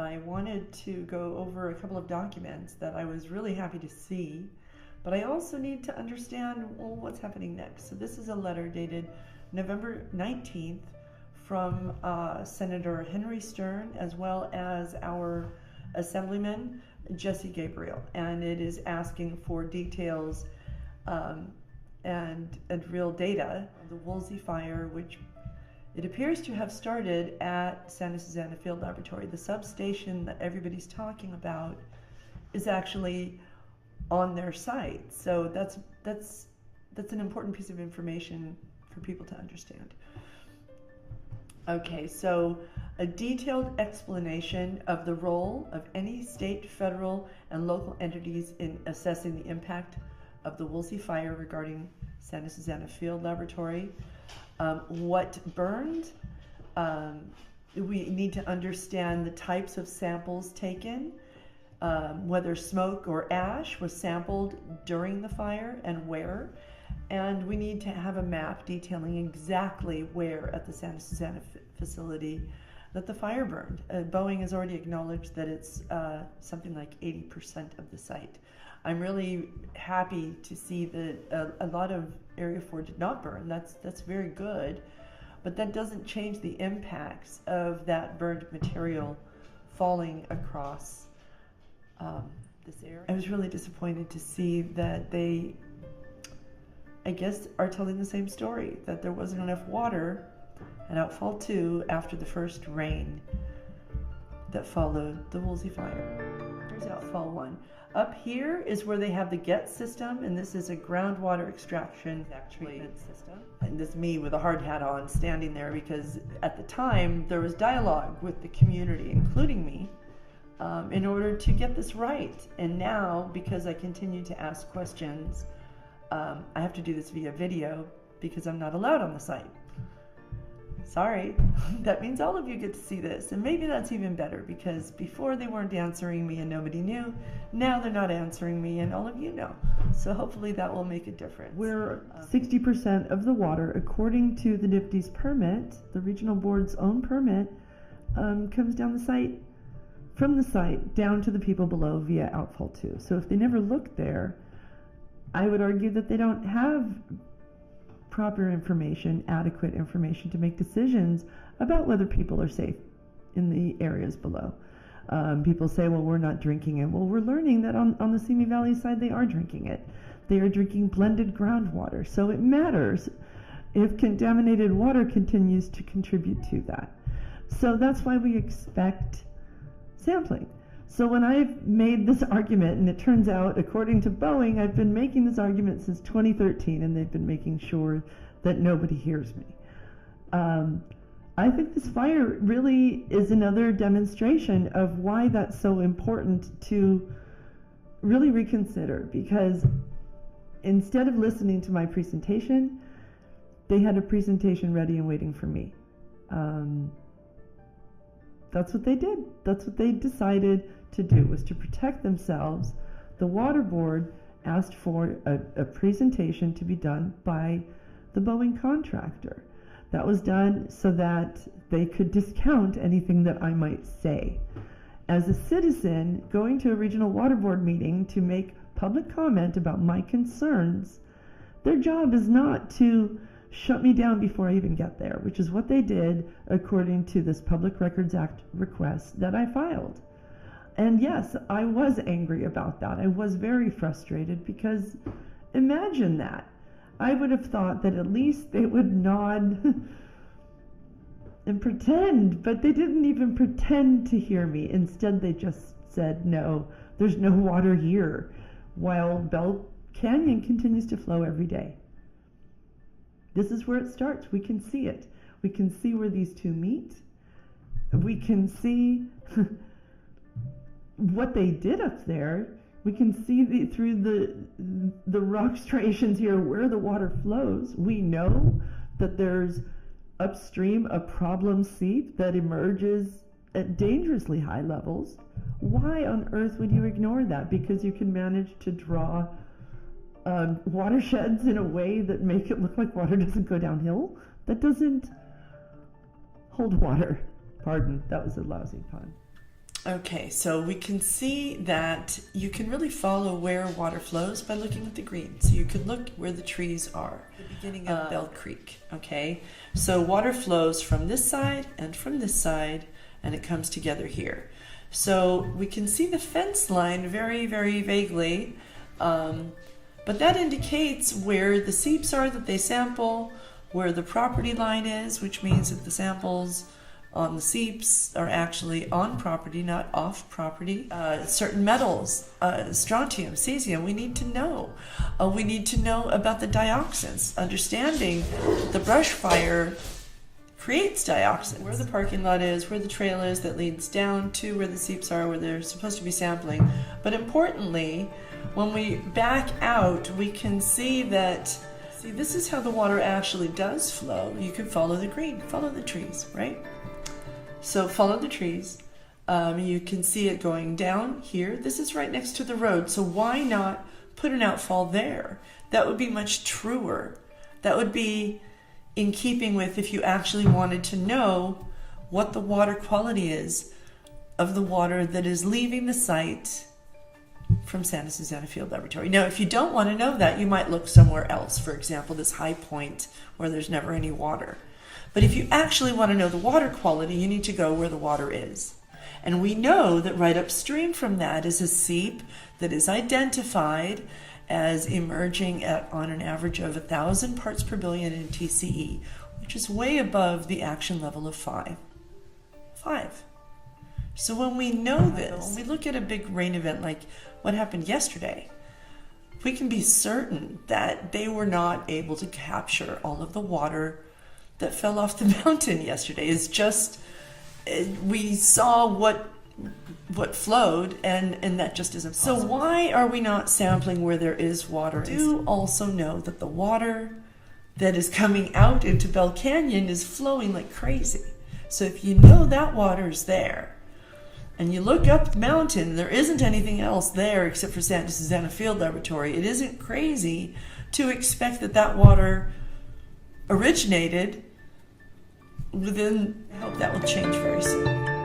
I wanted to go over a couple of documents that I was really happy to see, but I also need to understand, well, what's happening next. So this is a letter dated November 19th from Senator Henry Stern, as well as our Assemblyman Jesse Gabriel, and it is asking for details and real data. The Woolsey fire, which it appears to have started at Santa Susana Field Laboratory. The substation that everybody's talking about is actually on their site. So that's an important piece of information for people to understand. Okay, so a detailed explanation of the role of any state, federal, and local entities in assessing the impact of the Woolsey fire regarding Santa Susana Field Laboratory. What burned? We need to understand the types of samples taken, whether smoke or ash was sampled during the fire and where. And we need to have a map detailing exactly where at the Santa Susana facility that the fire burned. Boeing has already acknowledged that it's something like 80% of the site. I'm really happy to see that a lot of Area 4 did not burn. That's very good, but that doesn't change the impacts of that burned material falling across this area. I was really disappointed to see that they, I guess, are telling the same story, that there wasn't enough water at Outfall 2 after the first rain that followed the Woolsey fire. Here's Outfall 1. Up here is where they have the GET system, and this is a groundwater extraction treatment system. And this is me with a hard hat on standing there because at the time there was dialogue with the community, including me, in order to get this right. And now, because I continue to ask questions, I have to do this via video because I'm not allowed on the site. Sorry, that means all of you get to see this, and maybe that's even better because before they weren't answering me and nobody knew, now they're not answering me and all of you know. So hopefully that will make a difference. Where 60% of the water, according to the NIPD's permit, the regional board's own permit, comes down the site, from the site down to the people below via Outfall 2. So if they never looked there, I would argue that they don't have proper information, adequate information to make decisions about whether people are safe in the areas below. People say, well, we're not drinking it. Well, we're learning that on the Simi Valley side, they are drinking it. They are drinking blended groundwater. So it matters if contaminated water continues to contribute to that. So that's why we expect sampling. So when I've made this argument, and it turns out, according to Boeing, I've been making this argument since 2013, and they've been making sure that nobody hears me. I think this fire really is another demonstration of why that's so important to really reconsider, because instead of listening to my presentation, they had a presentation ready and waiting for me. That's what they did. That's what they decided to do, was to protect themselves. The water board asked for a presentation to be done by the Boeing contractor. That was done so that they could discount anything that I might say. As a citizen going to a regional water board meeting to make public comment about my concerns, their job is not to shut me down before I even get there, which is what they did according to this Public Records Act request that I filed. And yes, I was angry about that. I was very frustrated because imagine that. I would have thought that at least they would nod and pretend, but they didn't even pretend to hear me. Instead, they just said, no, there's no water here, while Bell Canyon continues to flow every day. This is where it starts. We can see it. We can see where these two meet. We can see what they did up there. We can see through the rock striations here where the water flows. We know that there's upstream a problem seep that emerges at dangerously high levels. Why on earth would you ignore that? Because you can manage to draw watersheds in a way that make it look like water doesn't go downhill? That doesn't hold water. Pardon, that was a lousy pun. Okay, so we can see that you can really follow where water flows by looking at the green. So you could look where the trees are, the beginning of Bell Creek, okay? So water flows from this side and from this side, and it comes together here. So we can see the fence line very, very vaguely, but that indicates where the seeps are that they sample, where the property line is, which means that the samples on the seeps are actually on property, not off property. Certain metals, strontium, cesium, we need to know. We need to know about the dioxins, understanding the brush fire creates dioxins. Where the parking lot is, where the trail is that leads down to where the seeps are, where they're supposed to be sampling. But importantly, when we back out, we can see that, see, this is how the water actually does flow. You can follow the green, follow the trees, right? So follow the trees. You can see it going down here. This is right next to the road, so why not put an outfall there? That would be much truer. That would be in keeping with if you actually wanted to know what the water quality is of the water that is leaving the site from Santa Susana Field Laboratory. Now, if you don't want to know that, you might look somewhere else. For example, this high point where there's never any water. But if you actually want to know the water quality, you need to go where the water is. And we know that right upstream from that is a seep that is identified as emerging at on an average of 1,000 parts per billion in TCE, which is way above the action level of 5. So when we know this, when we look at a big rain event like what happened yesterday, we can be certain that they were not able to capture all of the water that fell off the mountain yesterday. It's just, we saw what flowed, and that just isn't possible. So why are we not sampling where there is water? We do also know that the water that is coming out into Bell Canyon is flowing like crazy. So if you know that water is there, and you look up the mountain, there isn't anything else there except for Santa Susana Field Laboratory, it isn't crazy to expect that that water originated within, I hope that will change very soon.